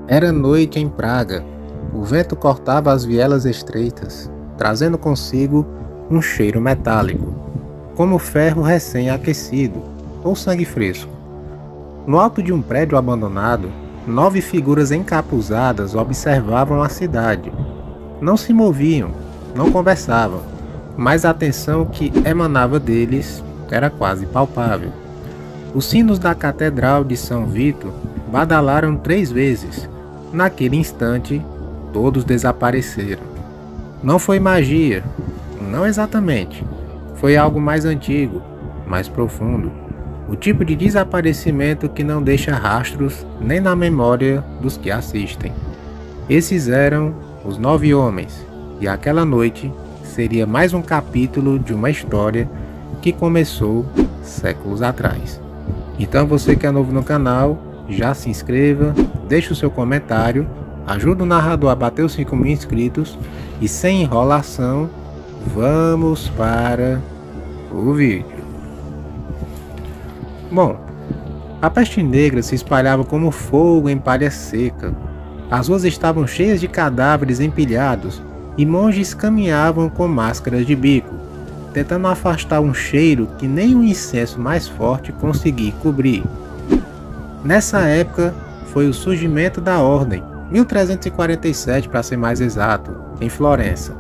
Era noite em Praga. O vento cortava as vielas estreitas, trazendo consigo um cheiro metálico, como ferro recém-aquecido ou sangue fresco. No alto de um prédio abandonado, 9 figuras encapuzadas observavam a cidade. Não se moviam, não conversavam, mas a tensão que emanava deles era quase palpável. Os sinos da Catedral de São Vito badalaram 3 vezes. Naquele instante, todos desapareceram. Não foi magia, não exatamente. Foi algo mais antigo, mais profundo. O tipo de desaparecimento que não deixa rastros nem na memória dos que assistem. Esses eram os 9 homens, e aquela noite seria mais um capítulo de uma história que começou séculos atrás. Então você que é novo no canal, já se inscreva, deixe o seu comentário, ajuda o narrador a bater os 5.000 inscritos e sem enrolação, vamos para o vídeo. Bom, a peste negra se espalhava como fogo em palha seca. As ruas estavam cheias de cadáveres empilhados e monges caminhavam com máscaras de bico, tentando afastar um cheiro que nem um incenso mais forte conseguia cobrir. Nessa época foi o surgimento da Ordem, 1347 para ser mais exato, em Florença.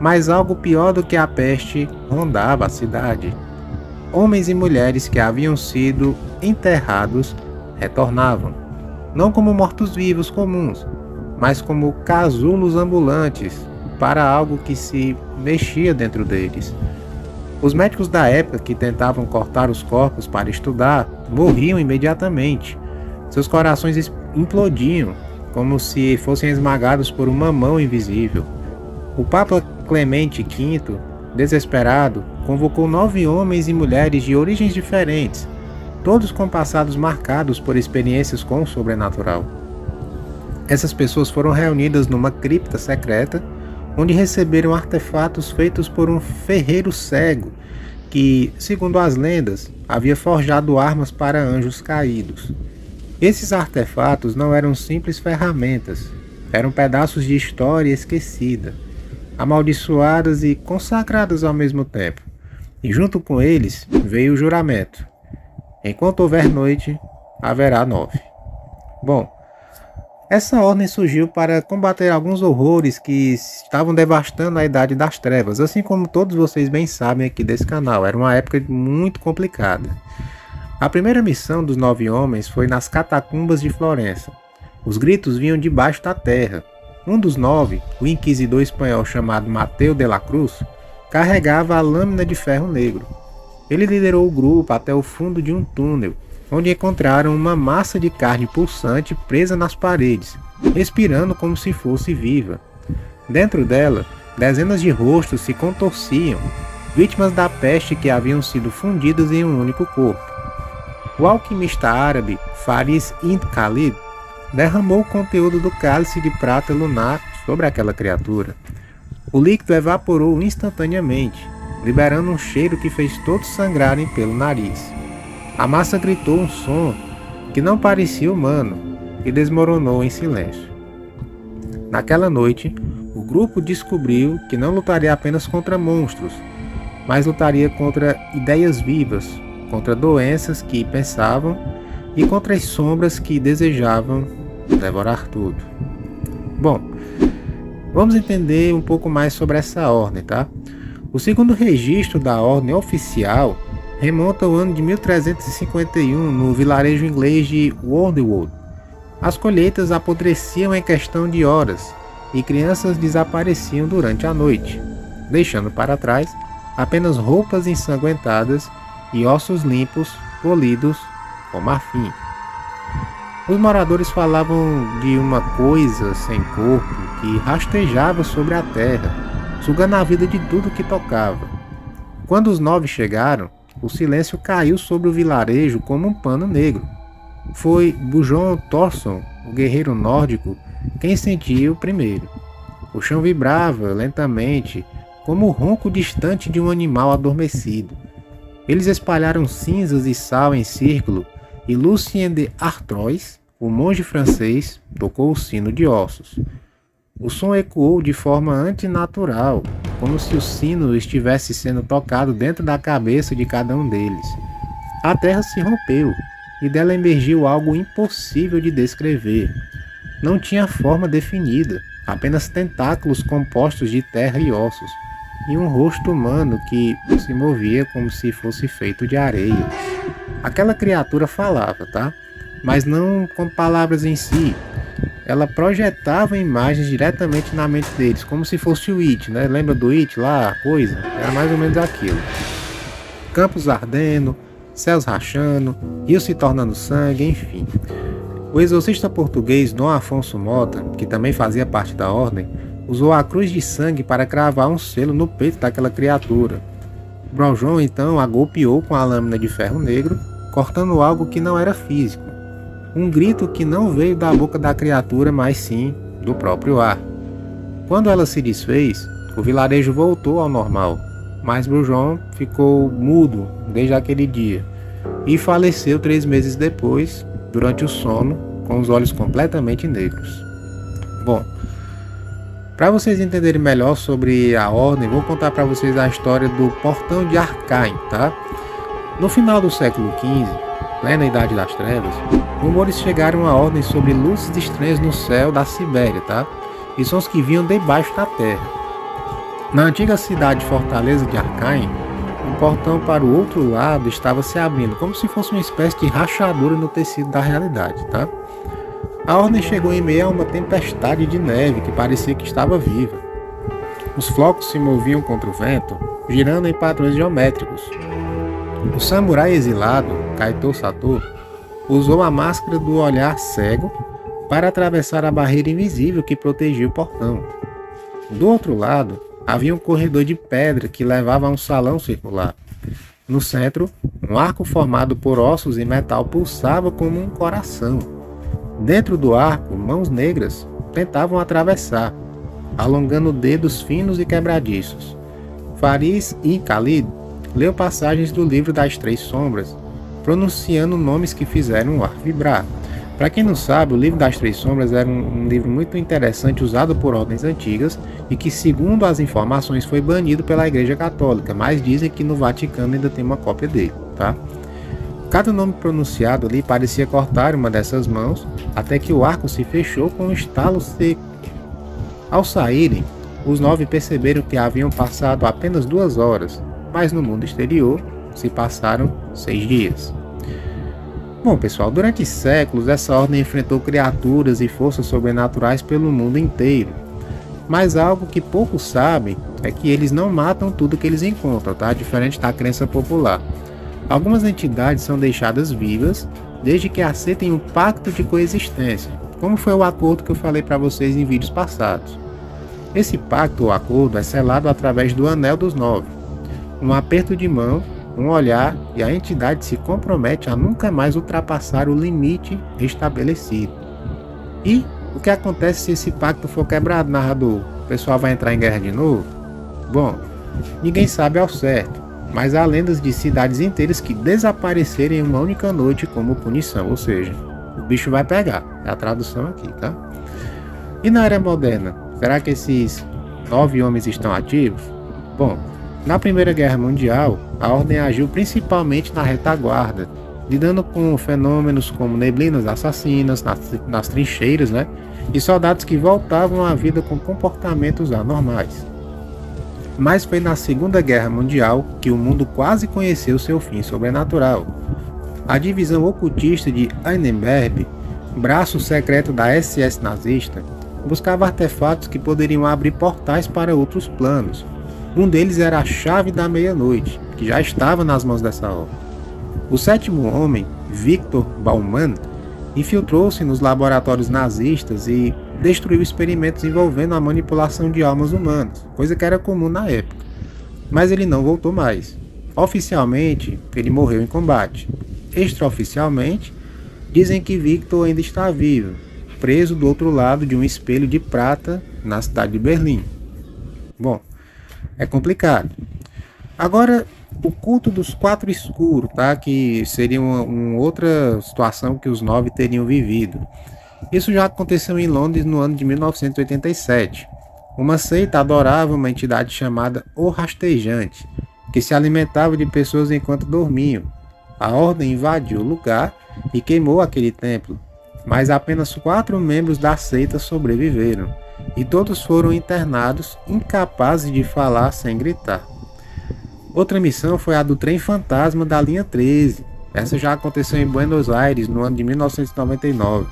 Mas algo pior do que a peste rondava a cidade. Homens e mulheres que haviam sido enterrados retornavam, não como mortos-vivos comuns, mas como casulos ambulantes para algo que se mexia dentro deles. Os médicos da época que tentavam cortar os corpos para estudar morriam imediatamente. Seus corações implodiam, como se fossem esmagados por uma mão invisível. O Papa Clemente V, desesperado, convocou 9 homens e mulheres de origens diferentes, todos com passados marcados por experiências com o sobrenatural. Essas pessoas foram reunidas numa cripta secreta, onde receberam artefatos feitos por um ferreiro cego, que, segundo as lendas, havia forjado armas para anjos caídos. Esses artefatos não eram simples ferramentas, eram pedaços de história esquecida, amaldiçoadas e consagradas ao mesmo tempo. E junto com eles veio o juramento: enquanto houver noite, haverá 9. Bom, essa ordem surgiu para combater alguns horrores que estavam devastando a Idade das Trevas, assim como todos vocês bem sabem aqui desse canal. Era uma época muito complicada. A primeira missão dos 9 homens foi nas catacumbas de Florença. Os gritos vinham debaixo da terra. Um dos 9, o inquisidor espanhol chamado Mateu de la Cruz, carregava a lâmina de ferro negro. Ele liderou o grupo até o fundo de um túnel, onde encontraram uma massa de carne pulsante presa nas paredes, respirando como se fosse viva. Dentro dela, dezenas de rostos se contorciam, vítimas da peste que haviam sido fundidas em um único corpo. O alquimista árabe Faris ibn Khalid derramou o conteúdo do cálice de prata lunar sobre aquela criatura. O líquido evaporou instantaneamente, liberando um cheiro que fez todos sangrarem pelo nariz. A massa gritou um som que não parecia humano e desmoronou em silêncio. Naquela noite, o grupo descobriu que não lutaria apenas contra monstros, mas lutaria contra ideias vivas, contra doenças que pensavam e contra as sombras que desejavam devorar tudo. Bom, vamos entender um pouco mais sobre essa ordem, tá? O segundo registro da ordem oficial remonta ao ano de 1351 no vilarejo inglês de Wordwood. As colheitas apodreciam em questão de horas e crianças desapareciam durante a noite, deixando para trás apenas roupas ensanguentadas e ossos limpos, polidos com marfim. Os moradores falavam de uma coisa sem corpo que rastejava sobre a terra, sugando a vida de tudo que tocava. Quando os 9 chegaram, o silêncio caiu sobre o vilarejo como um pano negro. Foi Bjorn Thorson, o guerreiro nórdico, quem sentiu primeiro. O chão vibrava lentamente, como o ronco distante de um animal adormecido. Eles espalharam cinzas e sal em círculo, e Lucien de Artois, o monge francês tocou o sino de ossos. O som ecoou de forma antinatural, como se o sino estivesse sendo tocado dentro da cabeça de cada um deles. A terra se rompeu, e dela emergiu algo impossível de descrever. Não tinha forma definida, apenas tentáculos compostos de terra e ossos, e um rosto humano que se movia como se fosse feito de areia. Aquela criatura falava, tá? Mas não com palavras em si. Ela projetava imagens diretamente na mente deles, como se fosse o It, né? Lembra do It lá, a coisa? Era mais ou menos aquilo. Campos ardendo, céus rachando, rios se tornando sangue, enfim. O exorcista português Dom Afonso Mota, que também fazia parte da ordem, usou a cruz de sangue para cravar um selo no peito daquela criatura. Brom João então a golpeou com a lâmina de ferro negro, cortando algo que não era físico. Um grito que não veio da boca da criatura, mas sim do próprio ar. Quando ela se desfez, o vilarejo voltou ao normal, mas Brom João ficou mudo desde aquele dia e faleceu 3 meses depois, durante o sono, com os olhos completamente negros. Bom, para vocês entenderem melhor sobre a ordem, vou contar para vocês a história do Portão de Arcaim, tá? No final do século XV, plena Idade das Trevas, rumores chegaram à ordem sobre luzes estranhas no céu da Sibéria, tá? E sons que vinham debaixo da terra. Na antiga cidade fortaleza de Arcaim, um portão para o outro lado estava se abrindo, como se fosse uma espécie de rachadura no tecido da realidade, tá? A ordem chegou em meio a uma tempestade de neve que parecia que estava viva. Os flocos se moviam contra o vento, girando em padrões geométricos. O samurai exilado, Kaito Sato, usou a máscara do olhar cego para atravessar a barreira invisível que protegia o portão. Do outro lado, havia um corredor de pedra que levava a um salão circular. No centro, um arco formado por ossos e metal pulsava como um coração. Dentro do arco, mãos negras tentavam atravessar, alongando dedos finos e quebradiços. Faris e Khalid leu passagens do livro das Três Sombras, pronunciando nomes que fizeram o ar vibrar. Para quem não sabe, o livro das Três Sombras era um livro muito interessante usado por ordens antigas e que, segundo as informações, foi banido pela Igreja Católica, mas dizem que no Vaticano ainda tem uma cópia dele, tá? Cada nome pronunciado ali parecia cortar uma dessas mãos, até que o arco se fechou com um estalo seco. Ao saírem, os 9 perceberam que haviam passado apenas 2 horas, mas no mundo exterior se passaram 6 dias. Bom, pessoal, durante séculos essa ordem enfrentou criaturas e forças sobrenaturais pelo mundo inteiro. Mas algo que poucos sabem é que eles não matam tudo que eles encontram, tá? Diferente da crença popular. Algumas entidades são deixadas vivas desde que aceitem um pacto de coexistência, como foi o acordo que eu falei para vocês em vídeos passados. Esse pacto ou acordo é selado através do Anel dos 9. Um aperto de mão, um olhar, e a entidade se compromete a nunca mais ultrapassar o limite estabelecido. E o que acontece se esse pacto for quebrado, narrador? O pessoal vai entrar em guerra de novo? Bom, ninguém sabe ao certo, mas há lendas de cidades inteiras que desaparecerem em uma única noite como punição, ou seja, o bicho vai pegar. É a tradução aqui, tá? E na era moderna, será que esses 9 homens estão ativos? Bom, na Primeira Guerra Mundial, a ordem agiu principalmente na retaguarda, lidando com fenômenos como neblinas assassinas nas trincheiras, né? E soldados que voltavam à vida com comportamentos anormais. Mas foi na Segunda Guerra Mundial que o mundo quase conheceu seu fim sobrenatural. A divisão ocultista de Annenberg, braço secreto da SS nazista, buscava artefatos que poderiam abrir portais para outros planos. Um deles era a Chave da Meia-Noite, que já estava nas mãos dessa ordem. O 7º homem, Victor Baumann, infiltrou-se nos laboratórios nazistas e destruiu experimentos envolvendo a manipulação de almas humanas, coisa que era comum na época. Mas ele não voltou mais. Oficialmente, ele morreu em combate. Extraoficialmente, dizem que Victor ainda está vivo, preso do outro lado de um espelho de prata na cidade de Berlim. Bom, é complicado. Agora, O culto dos quatro escuros, tá? Que seria uma outra situação que os 9 teriam vivido. Isso já aconteceu em Londres no ano de 1987. Uma seita adorava uma entidade chamada O Rastejante, que se alimentava de pessoas enquanto dormiam. A ordem invadiu o lugar e queimou aquele templo, mas apenas 4 membros da seita sobreviveram, e todos foram internados incapazes de falar sem gritar. Outra missão foi a do trem fantasma da linha 13. Essa já aconteceu em Buenos Aires no ano de 1999.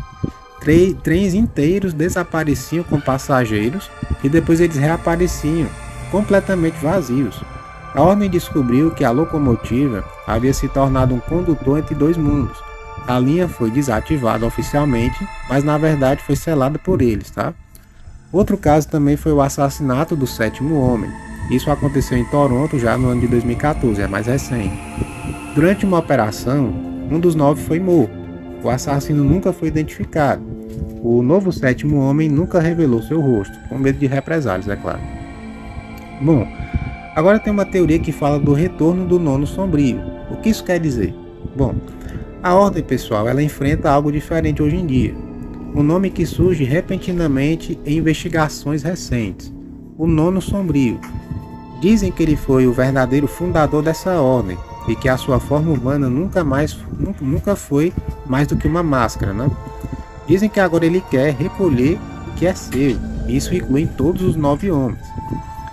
Trens inteiros desapareciam com passageiros e depois eles reapareciam, completamente vazios. A ordem descobriu que a locomotiva havia se tornado um condutor entre 2 mundos. A linha foi desativada oficialmente, mas na verdade foi selada por eles, tá? Outro caso também foi o assassinato do 7º homem. Isso aconteceu em Toronto já no ano de 2014, é mais recente. Durante uma operação, um dos 9 foi morto. O assassino nunca foi identificado. O novo 7º homem nunca revelou seu rosto, com medo de represálias, é claro. Bom, agora tem uma teoria que fala do retorno do nono sombrio. O que isso quer dizer? Bom, a ordem, pessoal, ela enfrenta algo diferente hoje em dia. Um nome que surge repentinamente em investigações recentes. O nono sombrio. Dizem que ele foi o verdadeiro fundador dessa ordem e que a sua forma humana nunca foi mais do que uma máscara, né? Dizem que agora ele quer recolher o que é seu. Isso inclui todos os 9 homens.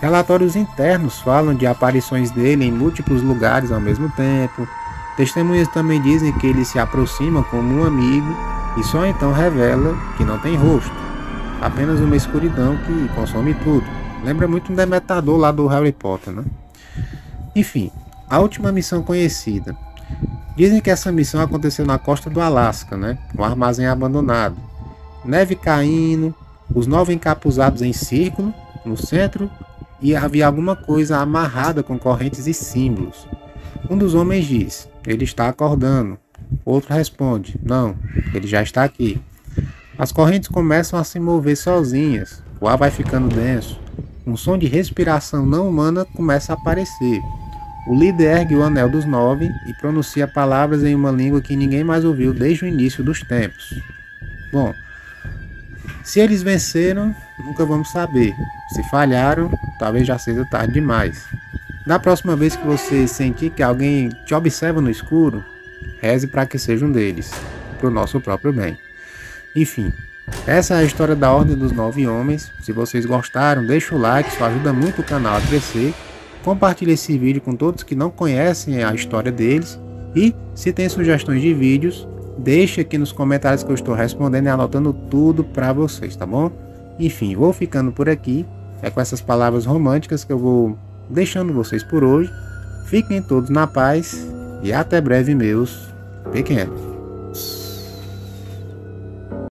Relatórios internos falam de aparições dele em múltiplos lugares ao mesmo tempo. Testemunhas também dizem que ele se aproxima como um amigo e só então revela que não tem rosto. Apenas uma escuridão que consome tudo. Lembra muito um demetador lá do Harry Potter, né? Enfim, a última missão conhecida. Dizem que essa missão aconteceu na costa do Alasca, né? Um armazém abandonado. Neve caindo, os 9 encapuzados em círculo, no centro, e havia alguma coisa amarrada com correntes e símbolos. Um dos homens diz, ele está acordando. Outro responde, não, ele já está aqui. As correntes começam a se mover sozinhas, o ar vai ficando denso. Um som de respiração não humana começa a aparecer. O líder ergue o anel dos 9 e pronuncia palavras em uma língua que ninguém mais ouviu desde o início dos tempos. Bom, se eles venceram, nunca vamos saber. Se falharam, talvez já seja tarde demais. Da próxima vez que você sentir que alguém te observa no escuro, reze para que seja um deles, para o nosso próprio bem. Enfim, essa é a história da Ordem dos 9 Homens. Se vocês gostaram, deixa o like, isso ajuda muito o canal a crescer. Compartilhe esse vídeo com todos que não conhecem a história deles. E se tem sugestões de vídeos, deixe aqui nos comentários que eu estou respondendo e anotando tudo para vocês, tá bom? Enfim, vou ficando por aqui. É com essas palavras românticas que eu vou deixando vocês por hoje. Fiquem todos na paz e até breve, meus pequenos.